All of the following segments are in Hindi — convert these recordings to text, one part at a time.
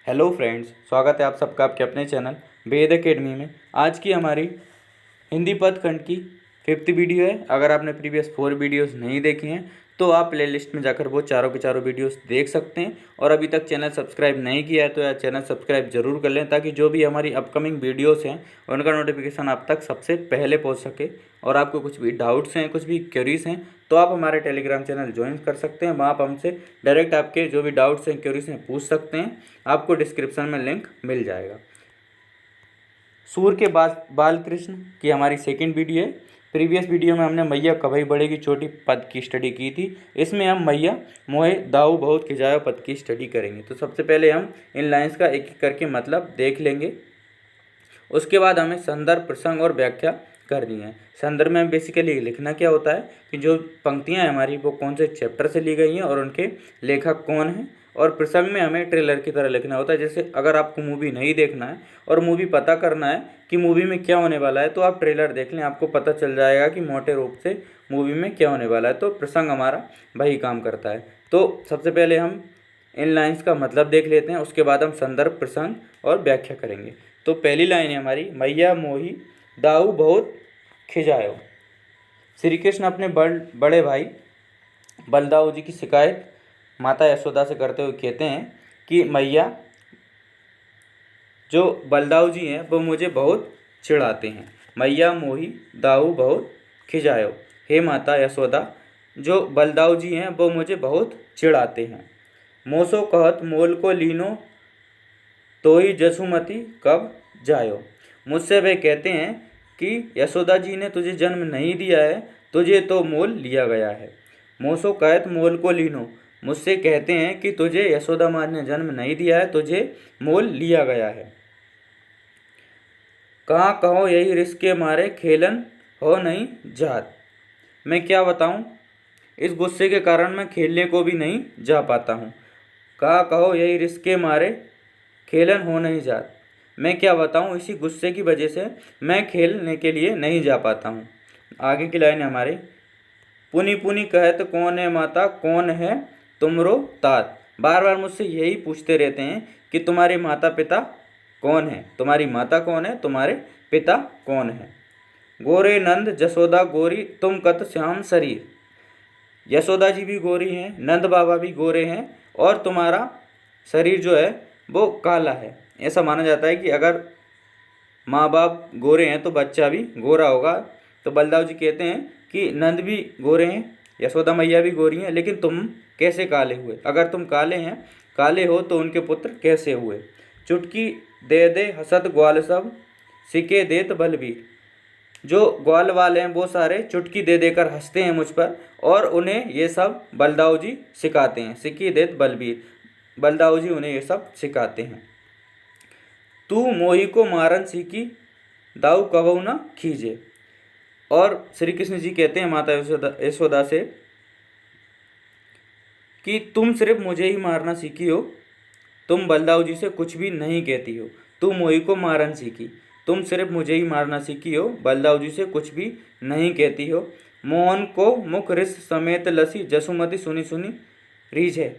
हेलो फ्रेंड्स, स्वागत है आप सबका आपके अपने चैनल वेद एकेडमी में। आज की हमारी हिंदी पद खंड की 5th वीडियो है। अगर आपने प्रीवियस 4 वीडियोस नहीं देखी हैं तो आप प्लेलिस्ट में जाकर वो चारों के चारों वीडियोस देख सकते हैं। और अभी तक चैनल सब्सक्राइब नहीं किया है तो यार चैनल सब्सक्राइब जरूर कर लें, ताकि जो भी हमारी अपकमिंग वीडियोस हैं उनका नोटिफिकेशन आप तक सबसे पहले पहुँच सके। और आपको कुछ भी डाउट्स हैं, कुछ भी क्वेरीज हैं, तो आप हमारे टेलीग्राम चैनल ज्वाइन कर सकते हैं। वहाँ आप हमसे डायरेक्ट आपके जो भी डाउट्स हैं, क्वेरीज हैं, पूछ सकते हैं। आपको डिस्क्रिप्शन में लिंक मिल जाएगा। सूर्य के बाल कृष्ण की हमारी सेकंड वीडियो है। प्रीवियस वीडियो में हमने मैया कभई बढ़ेगी चोटी पद की स्टडी की थी। इसमें हम मैया मोहे दाऊ बहुत खिजायो पद की स्टडी करेंगे। तो सबसे पहले हम इन लाइंस का एक एक करके मतलब देख लेंगे। उसके बाद हमें संदर्भ, प्रसंग और व्याख्या करनी है। संदर्भ में बेसिकली लिखना क्या होता है कि जो पंक्तियां हैं हमारी वो कौन से चैप्टर से ली गई हैं और उनके लेखक कौन हैं। और प्रसंग में हमें ट्रेलर की तरह लिखना होता है। जैसे अगर आपको मूवी नहीं देखना है और मूवी पता करना है कि मूवी में क्या होने वाला है, तो आप ट्रेलर देख लें, आपको पता चल जाएगा कि मोटे रूप से मूवी में क्या होने वाला है। तो प्रसंग हमारा वही काम करता है। तो सबसे पहले हम इन लाइंस का मतलब देख लेते हैं, उसके बाद हम संदर्भ, प्रसंग और व्याख्या करेंगे। तो पहली लाइन है हमारी, मैया मोही दाऊ बहुत खिजायो। श्री कृष्ण अपने बड़े भाई बलदाऊ जी की शिकायत माता यशोदा से करते हुए कहते हैं कि मैया जो बलदाऊ जी हैं वो मुझे बहुत चिढ़ाते हैं। मैया मोही दाऊ बहुत खिजायो, हे माता यशोदा जो बलदाऊ जी हैं वो मुझे बहुत चिढ़ाते हैं। मोसो कहत मोल को लीनो तो ही जसुमती कब जायो। मुझसे वे कहते हैं कि यशोदा जी ने तुझे जन्म नहीं दिया है, तुझे तो मोल लिया गया है। मोसो कहत मोल को लीनो, मुझसे कहते हैं कि तुझे यशोदा माँ ने जन्म नहीं दिया है, तुझे मोल लिया गया है। कहाँ कहो यही रिश्क के मारे खेलन हो नहीं जात। मैं क्या बताऊँ, इस गुस्से के कारण मैं खेलने को भी नहीं जा पाता हूँ। कहाँ कहो यही रिश्क के मारे खेलन हो नहीं जात। मैं क्या बताऊँ, इसी गुस्से की वजह से मैं खेलने के लिए नहीं जा पाता हूँ। आगे की लाइन हमारी, पुनी पुनी कहत कौन है माता कौन है तुमरो तात। बार बार मुझसे यही पूछते रहते हैं कि तुम्हारे माता पिता कौन है, तुम्हारी माता कौन है, तुम्हारे पिता कौन है। गोरे नंद जसोदा गोरी तुम कत श्याम शरीर। यशोदा जी भी गोरी हैं, नंद बाबा भी गोरे हैं और तुम्हारा शरीर जो है वो काला है। ऐसा माना जाता है कि अगर माँ बाप गोरे हैं तो बच्चा भी गोरा होगा। तो बलदाऊ जी कहते हैं कि नंद भी गोरे हैं, यशोदा मैया भी गोरी हैं, लेकिन तुम कैसे काले हुए। अगर तुम काले हैं, काले हो तो उनके पुत्र कैसे हुए। चुटकी दे दे हसत ग्वाल सब सिके देत बलबीर। जो ग्वाल वाले हैं वो सारे चुटकी दे देकर हंसते हैं मुझ पर और उन्हें ये सब बलदाऊ जी सिखाते हैं। सिकी देत बलबीर, बलदाऊ जी उन्हें ये सब सिखाते हैं। तू मोही को मारन सीखी दाऊ कबहू न खींचे। और श्री कृष्ण जी कहते हैं माता यशोदा से कि तुम सिर्फ मुझे ही मारना सीखी हो, तुम बलदाऊ जी से कुछ भी नहीं कहती हो। तू मोही को मारन सीखी, तुम सिर्फ मुझे ही मारना सीखी हो, बलदाऊ जी से कुछ भी नहीं कहती हो। मोहन को मुख रिस समेत लसी जसुमती सुनी सुनी रीझ है।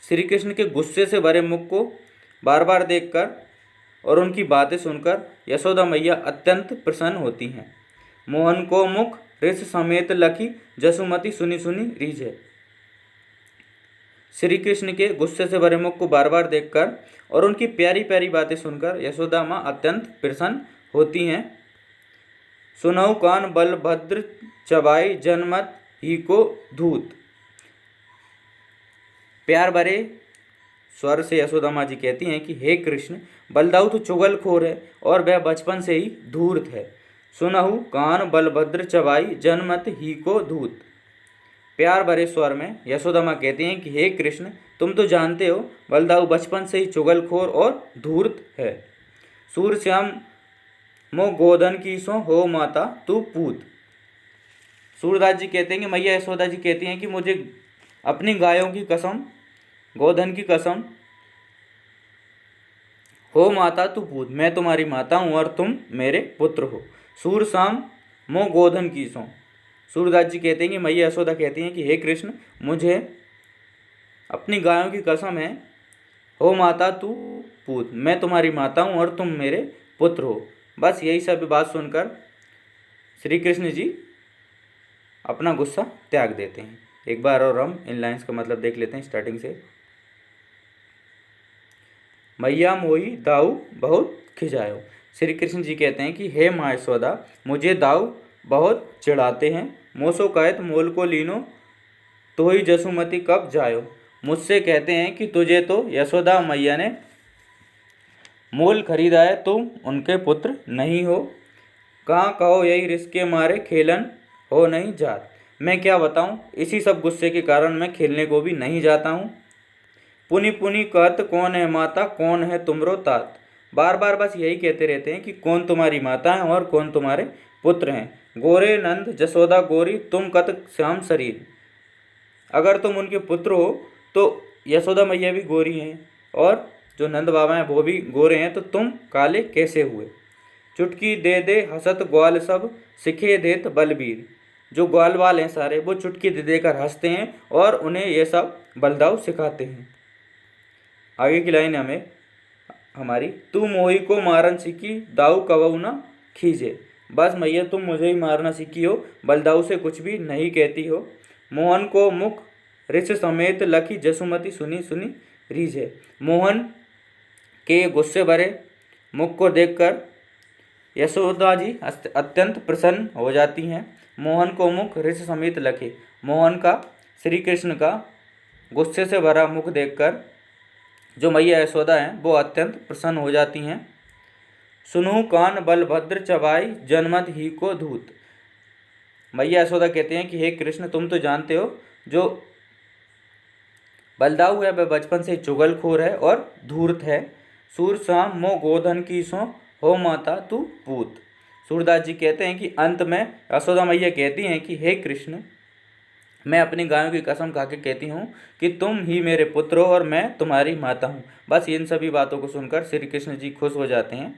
श्री कृष्ण के गुस्से से भरे मुख को बार बार देखकर और उनकी बातें सुनकर यशोदा मैया अत्यंत प्रसन्न होती हैं। मोहन को मुख रिस समेत लखी जसुमती सुनी सुनी रीझ है। श्री कृष्ण के गुस्से से भरे मुख को बार बार देखकर और उनकी प्यारी प्यारी बातें सुनकर यशोदा माँ अत्यंत प्रसन्न होती हैं। सुनऊ कान बलभद्र चबाई जनमत ही को धूत। प्यार भरे स्वर से यशोदा माँ जी कहती हैं कि हे कृष्ण, बलदाऊ तो चुगलखोर है और वह बचपन से ही धूर्त है। सुनहु कान बलभद्र चबाई जनमत ही को धूत। प्यार भरे स्वर में यशोदा माँ कहती हैं कि हे कृष्ण, तुम तो जानते हो बलदाऊ बचपन से ही चुगलखोर और धूर्त है। सूर श्याम मो गोधन की सो हो माता तू पूत। सूरदास जी कहते हैं कि मैया यशोदा जी कहती हैं कि मुझे अपनी गायों की कसम, गोधन की कसम, हो माता तू पूत, मैं तुम्हारी माता हूँ और तुम मेरे पुत्र हो। सूर शाम मो गोधन की सो। सूरदास जी कहते हैं कि मैया यशोदा कहती हैं कि हे कृष्ण, मुझे अपनी गायों की कसम है, हो माता तू पूत, मैं तुम्हारी माता हूँ और तुम मेरे पुत्र हो। बस यही सब बात सुनकर श्री कृष्ण जी अपना गुस्सा त्याग देते हैं। एक बार और हम इन लाइन्स का मतलब देख लेते हैं स्टार्टिंग से। मैया मोई दाऊ बहुत खिजायो। श्री कृष्ण जी कहते हैं कि हे माँ यशोदा, मुझे दाऊ बहुत चिढ़ाते हैं। मोसो कहत मोल को लीनो, तो ही जसुमती कब जायो। मुझसे कहते हैं कि तुझे तो यशोदा मैया ने मोल खरीदा है, तुम उनके पुत्र नहीं हो। कहाँ कहो यही रिश्के मारे खेलन हो नहीं जात। मैं क्या बताऊँ, इसी सब गुस्से के कारण मैं खेलने को भी नहीं जाता हूँ। पुनि पुनि कहत कौन है माता, कौन है तुमरो तात। बार बार बस यही कहते रहते हैं कि कौन तुम्हारी माता है और कौन तुम्हारे पुत्र हैं। गोरे नंद जसोदा गोरी, तुम कत श्याम शरीर। अगर तुम उनके पुत्र हो तो यशोदा मैया भी गोरी हैं और जो नंद बाबा हैं वो भी गोरे हैं, तो तुम काले कैसे हुए। चुटकी दे दे हंसत ग्वाल सब, सिखे देत बलबीर। जो ग्वाल वाल हैं सारे वो चुटकी दे देकर हंसते हैं और उन्हें ये सब बलदाव सिखाते हैं। आगे की लाइन हमें हमारी, तू मोही को मारन सीखी, दाऊ कवऊ न खींचे। बस मैया तुम मुझे ही मारना सीखी हो, बलदाऊ से कुछ भी नहीं कहती हो। मोहन को मुख ऋष समेत लखी, जसुमती सुनी सुनी रीझे। मोहन के गुस्से भरे मुख को देखकर यशोदा जी अत्यंत प्रसन्न हो जाती हैं। मोहन को मुख ऋष समेत लखे, मोहन का श्री कृष्ण का गुस्से से भरा मुख देखकर जो मैया यशोदा हैं वो अत्यंत प्रसन्न हो जाती हैं। सुनु कान बलभद्र चबाई, जनमत ही को धूत। मैया यशोदा कहते हैं कि हे कृष्ण, तुम तो जानते हो जो बलदाऊ है वह बचपन से चुगलखोर है और धूर्त है। सूर शाम मो गोधन की सो, हो माता तू पूत। सूरदास जी कहते हैं कि अंत में यशोदा मैया कहती हैं कि हे कृष्ण, मैं अपनी गायों की कसम खा के कहती हूँ कि तुम ही मेरे पुत्र हो और मैं तुम्हारी माता हूँ। बस इन सभी बातों को सुनकर श्री कृष्ण जी खुश हो जाते हैं।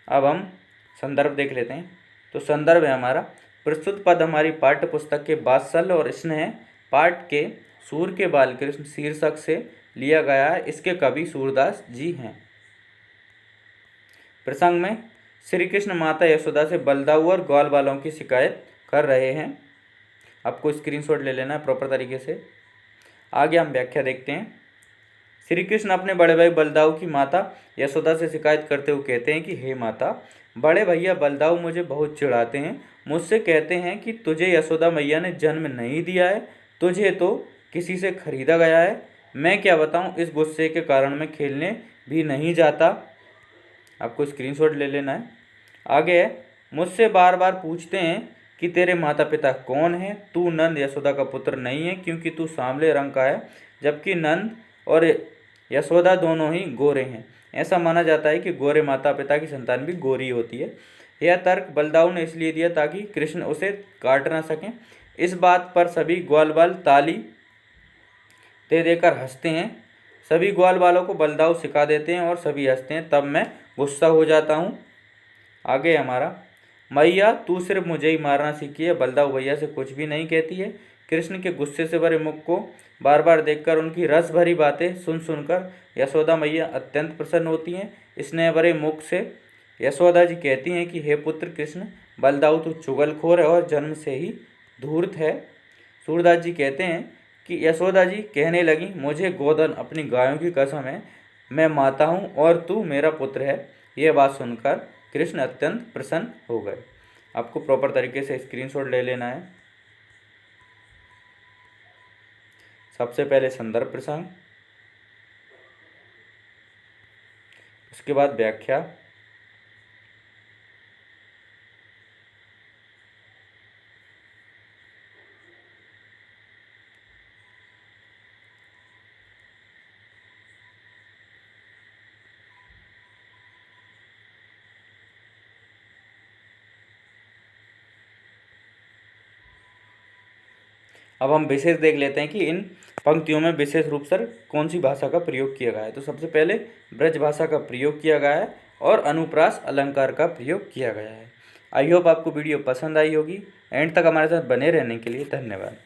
अब हम संदर्भ देख लेते हैं। तो संदर्भ है हमारा, प्रस्तुत पद हमारी पाठ्य पुस्तक के वात्सल्य और स्नेह पाठ के सूर के बालकृष्ण शीर्षक से लिया गया है। इसके कवि सूरदास जी हैं। प्रसंग में श्री कृष्ण माता यशोदा से बलदाऊ और ग्वाल बालों की शिकायत कर रहे हैं। आपको स्क्रीनशॉट ले लेना है प्रॉपर तरीके से। आगे हम व्याख्या देखते हैं। श्री कृष्ण अपने बड़े भाई बलदाऊ की माता यशोदा से शिकायत करते हुए कहते हैं कि हे माता, बड़े भैया बलदाऊ मुझे बहुत चिढ़ाते हैं। मुझसे कहते हैं कि तुझे यशोदा मैया ने जन्म नहीं दिया है, तुझे तो किसी से खरीदा गया है। मैं क्या बताऊं, इस गुस्से के कारण मैं खेलने भी नहीं जाता। आपको स्क्रीनशॉट ले लेना है। आगे है, मुझसे बार बार पूछते हैं कि तेरे माता पिता कौन हैं। तू नंद यशोदा का पुत्र नहीं है क्योंकि तू सांवले रंग का है, जबकि नंद और यशोदा दोनों ही गोरे हैं। ऐसा माना जाता है कि गोरे माता पिता की संतान भी गोरी होती है। यह तर्क बलदाऊ ने इसलिए दिया ताकि कृष्ण उसे काट ना सकें। इस बात पर सभी ग्वाल बाल ताली दे देकर हंसते हैं। सभी ग्वाल बालों को बलदाऊ सिखा देते हैं और सभी हंसते हैं। तब मैं गुस्सा हो जाता हूँ। आगे हमारा, मैया तू सिर्फ मुझे ही मारना सीखी है, बलदाऊ भैया से कुछ भी नहीं कहती है। कृष्ण के गुस्से से भरे मुख को बार बार देखकर उनकी रस भरी बातें सुन सुनकर यशोदा मैया अत्यंत प्रसन्न होती हैं। स्नेह भरे मुख से यशोदा जी कहती हैं कि हे पुत्र कृष्ण, बलदाऊ तू चुगलखोर है और जन्म से ही धूर्त है। सूरदास जी कहते हैं कि यशोदा जी कहने लगी, मुझे गोधन अपनी गायों की कसम है, मैं माता हूँ और तू मेरा पुत्र है। यह बात सुनकर कृष्ण अत्यंत प्रसन्न हो गए। आपको प्रॉपर तरीके से स्क्रीनशॉट ले लेना है। सबसे पहले संदर्भ प्रसंग, उसके बाद व्याख्या, अब हम विशेष देख लेते हैं कि इन पंक्तियों में विशेष रूप से कौन सी भाषा का प्रयोग किया गया है। तो सबसे पहले ब्रज भाषा का प्रयोग किया गया है और अनुप्रास अलंकार का प्रयोग किया गया है। आई होप आपको वीडियो पसंद आई होगी। एंड तक हमारे साथ बने रहने के लिए धन्यवाद।